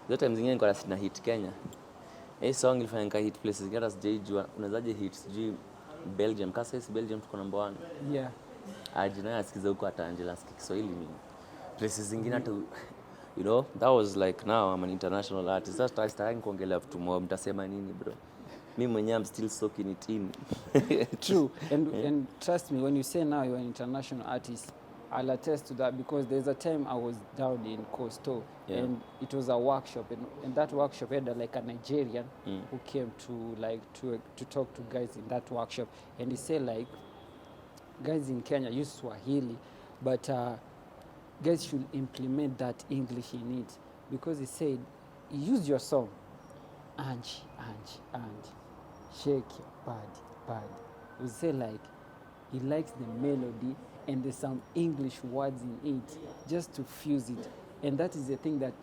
That time zingine nilikuwa na hit Kenya. Hii song ilifanya nika hit places zingine hata sijaijua. Unawezaje hit sijui Belgium. Kasa hii Belgium tuko number 1. Yeah. Ajina asikiza huko hata Angela asikia Kiswahili mimi. Places zingine hata you know, that was like now I'm an international artist. That's I started kuongelea vitu mob mtasema nini bro. Mimi mwenyewe I'm still soaking it in. True. And trust me, when you say now you're an international artist, I'll attest to that because there's a time I was down in Coastal and it was a workshop and that workshop had like a Nigerian who came to talk to guys in that workshop and he said like guys in Kenya use Swahili but guys should implement that English in it because he said use your song and shake your body. He say like he likes the melody and there's some English words in it just to fuse it. And that is the thing that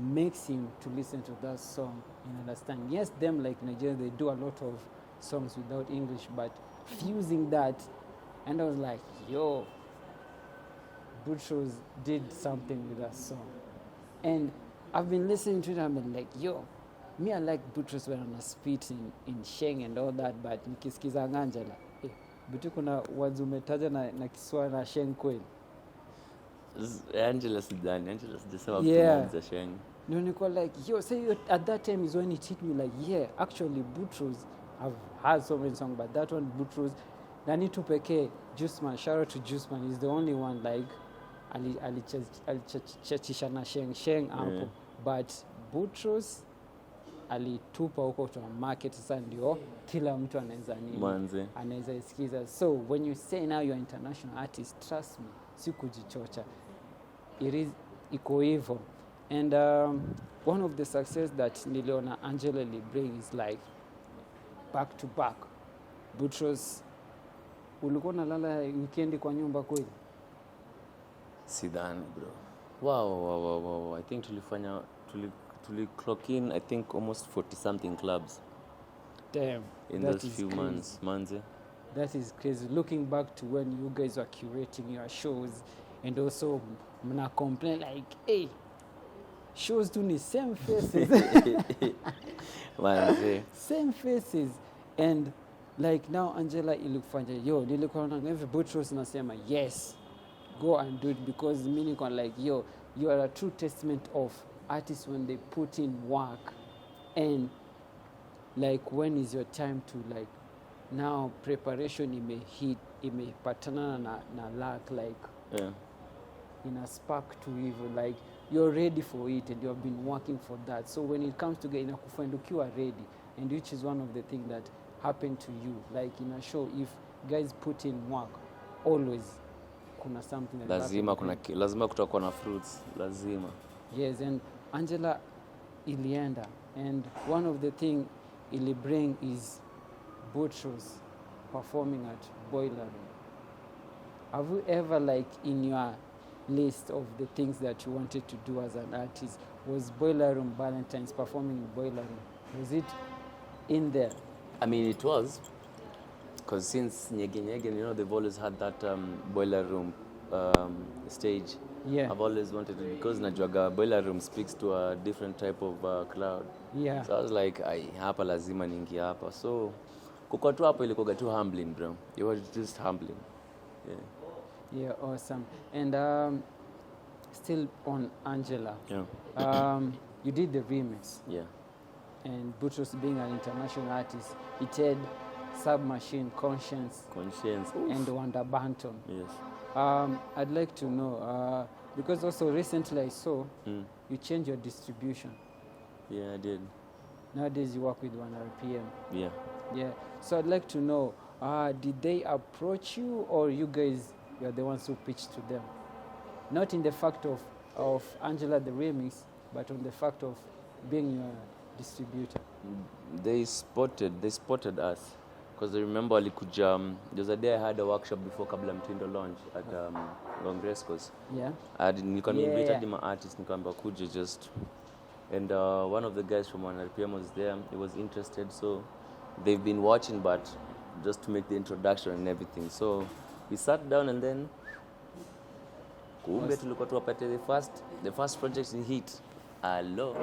makes him to listen to that song and understand. Yes, them like Nigeria, they do a lot of songs without English, but fusing that, and I was like, yo, Boutros did something with that song. And I've been listening to it and I've been like, yo, me I like Boutros when I'm spit in Sheng and all that, but nikisikiza Angela. Bitu kuna words umetaja na Kiswahili na Sheng kweli. Angela sijasema vitu za Sheng. No, niko like, yo, say at that time is when it hit me like, yeah, actually Boutros, I've heard so many songs, but that one Boutros, nani tu pekee, Juiceman, shout out to Juiceman, he's the only one like, alichachisha na Sheng hapo. But Boutros, alitupa huko to market sasa ndio kila mtu anaweza nini anaweza isikiza. So when you say now you're international artist, trust me, si kujichocha, it is iko hivyo. And one of the success that niliona Angela bring is like back to back. Boutros, ulikuwa unalala weekend kwa nyumba kweli? Sidhani bro. Wow. I think tulifanya clock in I think almost 40 something clubs. Damn. In those few months. That is crazy. Looking back to when you guys were curating your shows and also mna complain like, hey, shows do the same faces. Same faces. And like now Angela ilikufanya, yo, nilikuwa na every Boutros nasema, yes, go and do it because meaning like, yo, you are a true testament of artists when they put in work and like when is your time to like now preparation imepatana na luck like in a spark to evil like you're ready for it and you've been working for that, so when it comes together inakufanya ukiwa ready, and which is one of the things that happened to you like in a show. If guys put in work always kuna something like lazima kutakuwa na fruits lazima. Yes, and Angela ilienda, and one of the thing ili bring is Boutros performing at Boiler Room. Have you ever like in your list of the things that you wanted to do as an artist was Boiler Room Valentine's, performing in Boiler Room? Was it in there? I mean it was, because since Nyege, you know, they've always had that Boiler Room stage. Yeah. I've always wanted it because Najuaga Boiler Room speaks to a different type of crowd. Yeah. So I was like, hapa lazima ningi hapa. So kukua tu hapo ilikuwa tu humbling, bro. It was just humbling. Yeah, awesome. And still on Angela. Yeah. You did the remix. Yeah. And Boutros being an international artist, it had Submachine, Konshens, and Wanda Banton. Yes. I'd like to know, because also recently I saw you changed your distribution. Yeah, I did. Nowadays you work with 1 RPM. Yeah. Yeah. So I'd like to know, did they approach you or you guys were the ones who pitched to them? Not in the fact of Angela the remix, but on the fact of being your distributor. They spotted us. Because I remember alikuja, there was a day I had a workshop before kabla Mtindo launch at Longrescos. Yeah. Nilikuwa invited my artist, nikaamba kuja just, and one of the guys from 1 RPM was there. He was interested, so they've been watching, but just to make the introduction and everything. So we sat down and then kumbe tulikuwa tuwapate the first project in hit. Hello.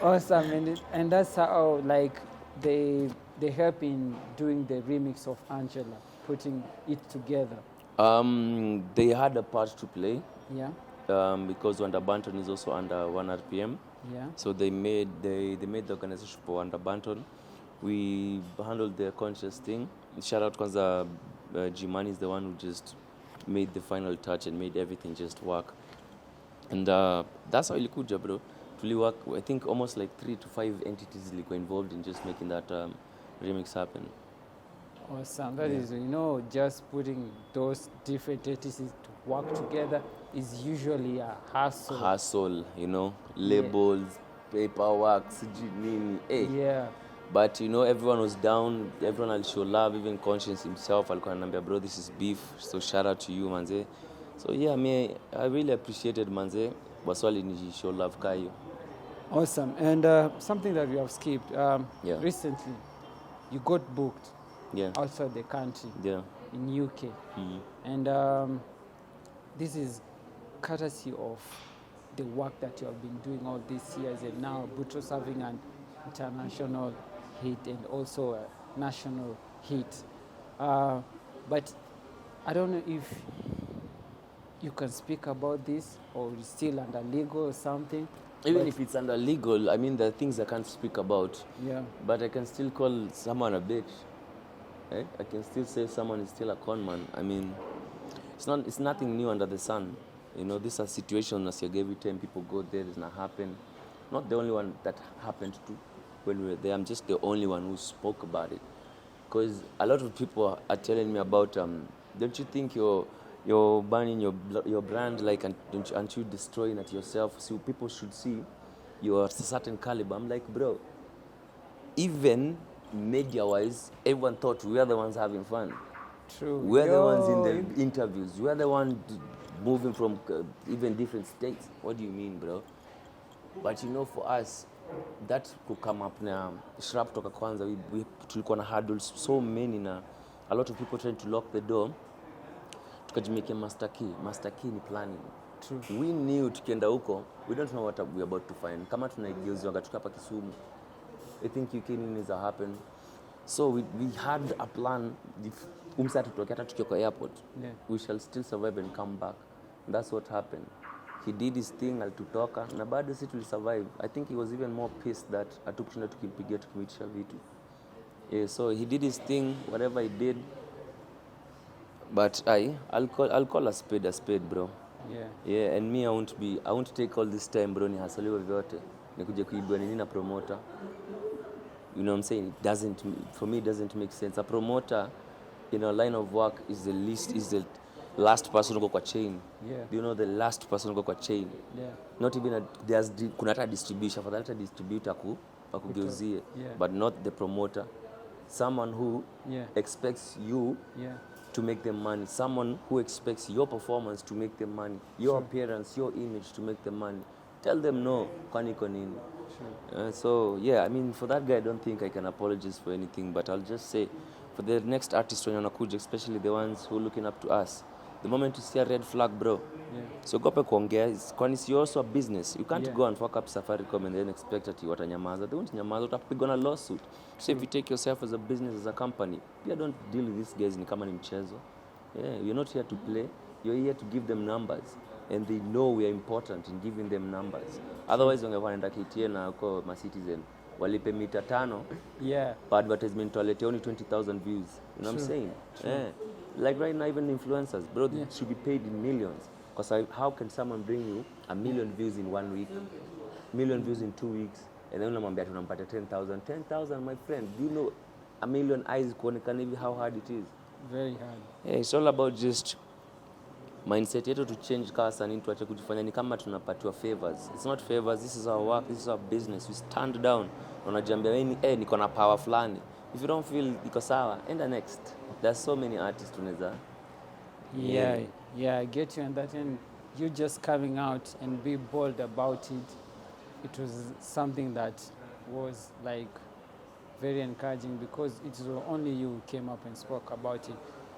Awesome, and that's how like they help in doing the remix of Angela, putting it together. They had a part to play. Yeah. Because Wonder Banton is also under 1 RPM. Yeah. So they made the organization for Wonder Banton. We handled the Konshens thing. Shout out because Zamani is the one who just made the final touch and made everything just work. And that's how ilikuja, bro. Really work. I think almost like 3 to 5 entities were involved in just making that remix happen. Awesome. That is, just putting those different entities to work together is usually a hassle. Hassle, labels, paperwork, nini. Hey. Yeah. But everyone was down, everyone will show love, even Konshens himself alikuwa ananiambia, bro, this is beef, so shout out to you, manze. So yeah, I really appreciated, manze, waswali ni show love kayo. Awesome. And something that we have skipped, recently you got booked outside the country, in UK. Mm-hmm. And this is courtesy of the work that you have been doing all these years, and now Boutros having an international hit and also a national hit. But I don't know if you can speak about this, or it's still under legal or something. Even if it's under legal, I mean, there are things I can't speak about. Yeah. But I can still call someone a bitch. Right? I can still say someone is still a con man. I mean, it's nothing new under the sun. This is a situation as every time people go there, it's not happen. Not the only one that happened to when we were there. I'm just the only one who spoke about it. Because a lot of people are telling me about, don't you think you're burning your brand, like, aren't you destroying it yourself? So people should see you're a certain caliber. I'm like, bro, even media-wise, everyone thought we are the ones having fun. True. We're the ones in the interviews. We're the ones moving from even different states. What do you mean, bro? But for us, that could come up na shrap toka kwanza, we tulikuwa na hurdles so many, na a lot of people trying to lock the door. Tukajimeke master key ni planning. True. We knew tukienda huko, we don't know what we're about to find. Kama tunaigeuzwa tuka hapa Kisumu, I think UK nini za happen. So we had a plan. If tutoke hata tukiwa kwa airport, we shall still survive and come back. And that's what happened. He did his thing, alitutoka na bado sisi tulisurvive. I think he was even more pissed that atukushinda tukimpigia tukimwitisha vitu. Yeah, so he did his thing, whatever he did. But I'll call a spade, bro. Yeah, and me I won't take all this time, bro, ni hasaliwa vyote. Nikuje kuibwa nini na promoter. You know what I'm saying? For me it doesn't make sense. A promoter in a line of work is the last person uko kwa chain. Yeah. Do you know the last person uko kwa chain? Yeah. Not even kuna hata distribution, for that distributor akugeuzie, but not the promoter. Someone who expects you to make them money. Someone who expects your performance to make them money. Your appearance, your image to make them money. Tell them no, kwani konini. So yeah, I mean, for that guy, I don't think I can apologize for anything, but I'll just say, for the next artist when wanakuja, especially the ones who are looking up to us, the moment you see a red flag, bro, so gope kuongea, kwani it's also a business. You can't go and fuck up Safaricom and then expect that you watanyamaza. They won't nyamaza, utapigwa na lawsuit. So if you take yourself as a business, as a company, you don't deal with these guys ni kama ni mchezo. Yeah, you're not here to play. You're here to give them numbers. And they know we are important in giving them numbers. Otherwise, wangekuwa wanaenda KTN na huko ma Citizen walipe mita 5 per advertisement walete only 20,000 views. You know what I'm saying? Yeah. Like right now, even influencers, bro, they should be paid in millions. Because how can someone bring you 1 million views in 1 week, 1 million views in 2 weeks, and then unamwambia tunampata 10,000? 10,000, my friend. Do you know 1 million eyes kuonekana hivi how hard it is? Very hard. Yeah, it's all about just mindset yetu to change kasa nini, tuache kujifanya ni kama tunapatiwa favors. It's not favors, this is our work, this is our business. We stand down, unajiambia wewe niko na power fulani. If you don't feel iko sawa, enda next. There's so many artists tunaweza. Yeah, I get you on that, and you just coming out and be bold about it. It was something that was like very encouraging, because it was only you who came up and spoke about it.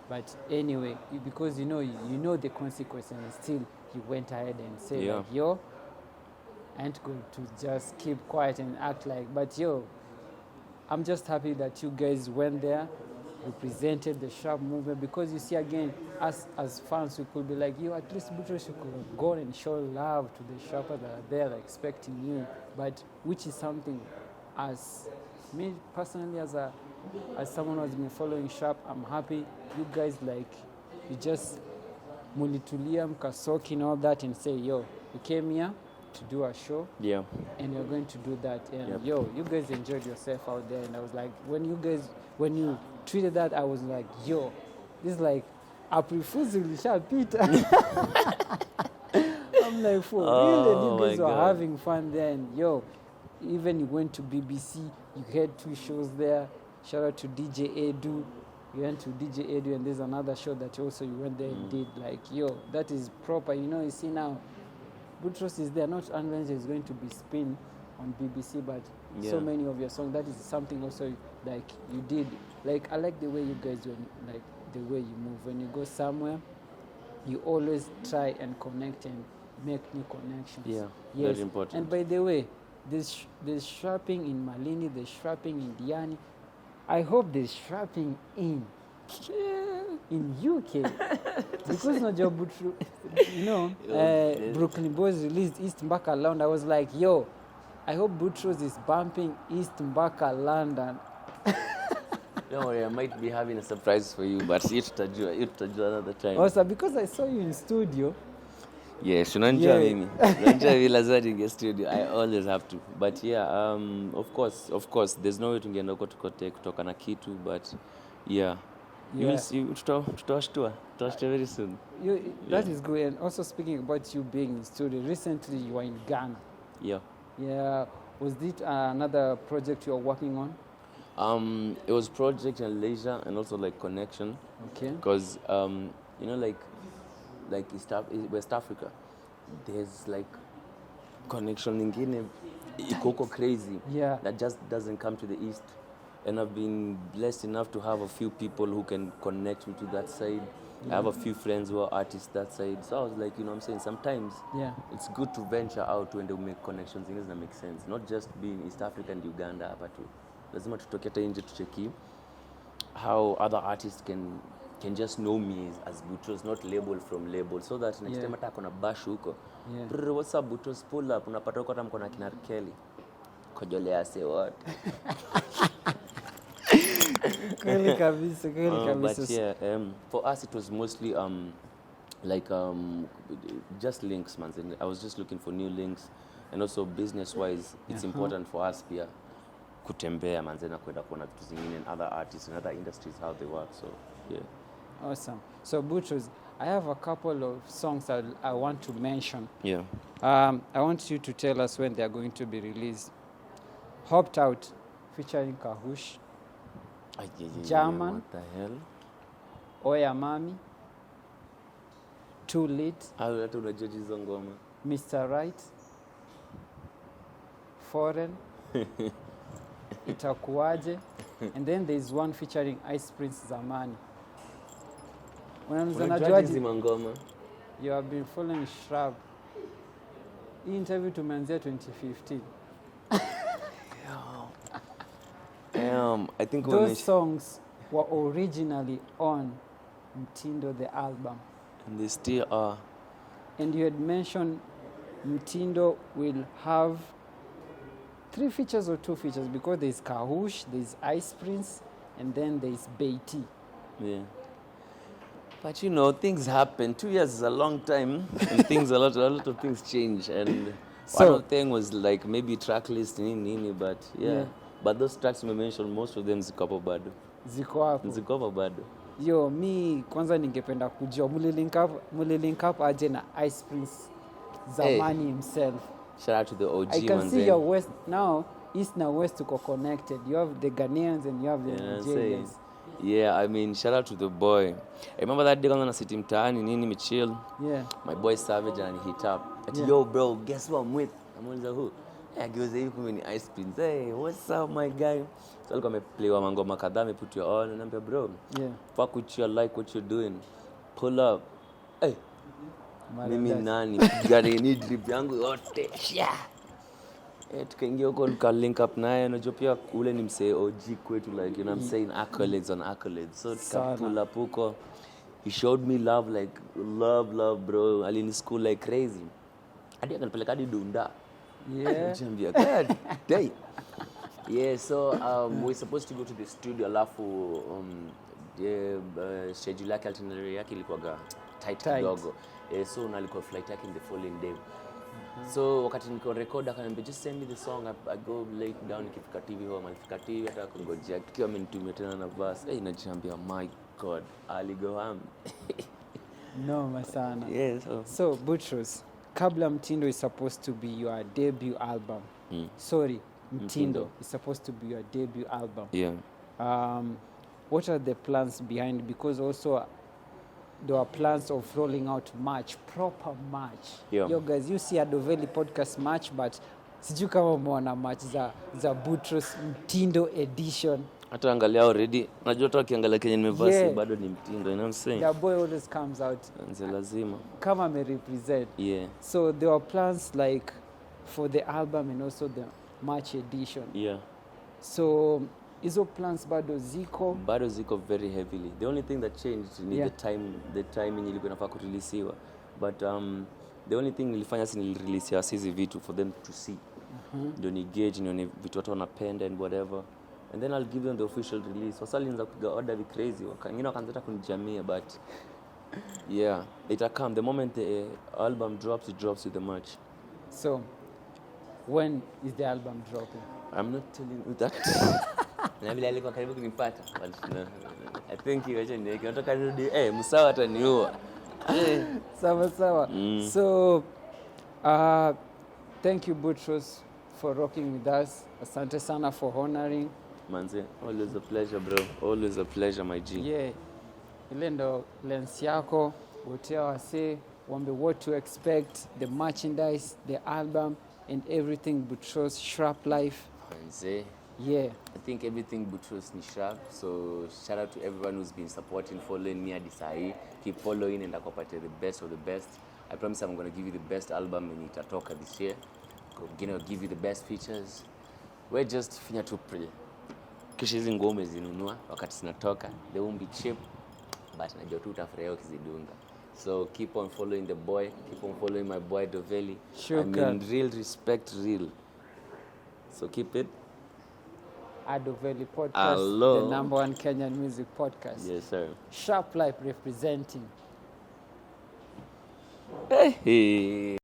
But anyway, because you know the consequences, and still you went ahead and said Yeah. like, yo, I ain't going to just keep quiet and act like, but yo, I'm just happy that you guys went there, represented the Sharp movement, because you see, again, us as fans, we could be like, yo, at least Boutros, you could have gone and show love to the Sharpers that are there, like, expecting you, but which is something, as me personally, as someone who has been following Sharp, I'm happy you guys, like, you just mulitulia mkasoki and all that and say, yo, we came here to do a show, Yeah. and you're going to do that, and Yep. yo, you guys enjoyed yourself out there, and I was like, when you tweeted that, I was like, yo, this is like April-Fool's Peter. I'm like, for real, you guys were having fun there, and yo, even you went to BBC, you had 2 shows there. Shout out to DJ Edu. You went to DJ Edu, and there's another show that also you went there and did. Like, yo, that is proper. You know, you see now, Boutros is there. Not unless it's going to be spin on BBC, but so many of your songs, that is something also like you did. Like, I like the way you guys do, like the way you move. When you go somewhere, you always try and connect and make new connections. Yeah, yes. very important. And by the way, there's sharping in Malini, there's sharping in Diani. I hope there's sharping in UK because no job, you know, Brooklyn Boys released East Mbaka London. I was like, yo, I hope Boutros is bumping East Mbaka London. Don't worry, I might be having a surprise for you, but you tutajua another time. Also, because I saw you in studio. Yes, unanjua mimi. Unanjua vile lazima ninge studio. I always have to. But yeah, of course, there's no way tungeenda huko kutoka na kitu, but yeah. You will see, tutawashtua very soon. That is good. And also, speaking about you being in studio, recently you were in Ghana. Yeah. Yeah. Was it another project you are working on? It was project and leisure and also like connection. Okay. Because you know, like West Africa, there's like connection ingine ikoko crazy. Yeah. That just doesn't come to the East. And I've been blessed enough to have a few people who can connect me to that side. I have a few friends who are artists that side. So I was like, you know what I'm saying, sometimes it's good to venture out when they make connections, things that make sense. Not just being East Africa and Uganda hapa tu. Lazima tutoke hata nje tucheki how other artists can just know me as Boutros, not label from label, so that next time hata kona bash huko. What's up Boutros, pull up, unapata huko hata mkona kina Kelly. Kojolea say what? Kweli kabisa. But yeah, for us it was mostly just links, man. I was just looking for new links, and also business-wise, it's important for us here kutembea manze na kwenda kuona vitu zingine and other artists and other industries how they work. So yeah. Awesome. So Boutros, I have a couple of songs that I want to mention. Yeah. I want you to tell us when they are going to be released. Hopped Out, featuring Kahush. German. What the hell? Oya Mami. Too Late. Hata unajua hizo ngoma. Mr. Right. Foreign. Itakuwaje. And then there's one featuring Ice Prince Zamani. Unajua hizo ngoma. You have been following Shrub. Hii interview tumeanzia 2015. I think those songs were originally on Mtindo, the album. And they still are. And you had mentioned Mtindo will have 3 features or 2 features, because there's Kahush, there's Ice Prince, and then there's Beatty. Yeah. But you know, things happen. 2 years is a long time, and a lot of things change. And one of the things was like maybe track list, but yeah. But those tracks we mentioned, most of them ziko hapo bado. Ziko hapo bado. Yo, mi kwanza ningependa kujua muli link up aje na Ice Prince Zamani himself. Shout out to the OG. I can see your west now, east and west tuko connected. You have the Ghanaians and you have the Nigerians. Yeah, I mean, shout out to the boy. I remember that day when I sit mtaani nini me chill. Yeah. My boy Savage and he hit up. Yo bro, guess what I'm with? I'm on the who? Yeah, gives a many Ice Prince. Hey, what's up my guy? So I'll come play wa mangoma kadhaa, me put you on and I'm like, bro. Yeah. Fuck with you, I like what you're doing. Pull up. Hey. mimi nani gari ni drip yangu yote tukaingia huko nika link up naye, unajua pia ule ni msee OG kwetu, like you know I'm saying, accolades on accolades. So tukapull up huko, he showed me love, like love bro, alini school like crazy hadi akanipeleka hadi Dunda. Niambia god day. So we're supposed to go to the studio, alafu schedule yake, itinerary yake ilikuwa tight kidogo. So nalikuwa flight yake in the following day. So wakati niko record akaniambia just send me the song, I go lay down, nikifika TV home, alifika TV hata kungojea tukiwa amenitumia tena na verse. Najiambia my god, aligo ham. No sana. So Boutros, kabla Mtindo is supposed to be your debut album. Sorry, Mtindo is supposed to be your debut album. What are the plans behind? Because also there are plans of rolling out proper match. Yo guys, you see a Veli Podcast match, but sijui kama umeona match za Boutros Mtindo edition. Hata angalia already, najua tu akiangalia Kenya nimevaa bado ni Mtindo, you know what I'm saying? The boy always comes out. Anze lazima. Kama me represent. So there are plans like for the album and also the match edition. So hizo plans bado ziko very heavily. The only thing that changed ni the timing ilikuwa inafaa kureleasiwa, but the only thing nilifanya si nilirelease hizi vitu for them to see, ndio ni gauge, ni vitu watu wanapenda and whatever, and then I'll give them the official release. Wasalianza kupiga order vi crazy, wengine wakaanza kunijamia, but it'll come the moment the album drops, it drops with the match. So when is the album dropping? I'm not telling you that. Na vile alikuwa karibu kunipata, but I think you actually nataka nirudi msawa ataniua. Sawa. So thank you Boutros for rocking with us. Asante sana for honoring. Manze, always a pleasure bro. Always a pleasure my G. Ile ndo lens yako, wotea wase wambe what to expect, the merchandise, the album and everything Boutros Shrap Life. Manze. I think everything Boutros ni sharp. So shout out to everyone who's been supporting, following me hadi sahi. Keep following and akupate the best of the best. I promise I'm going to give you the best album when itatoka this year. I'll give you the best features. We're just finya to pray. Kisha hizi ngome zinunua wakati zinatoka. They won't be cheap, but najua tu utafurahia ukizidunga. So keep on following the boy. Keep on following my boy Veli. Sure. I mean real respect, real. So keep it. Veli Podcast, the number one Kenyan music podcast. Yes, sir. Sharp Life representing. Hey.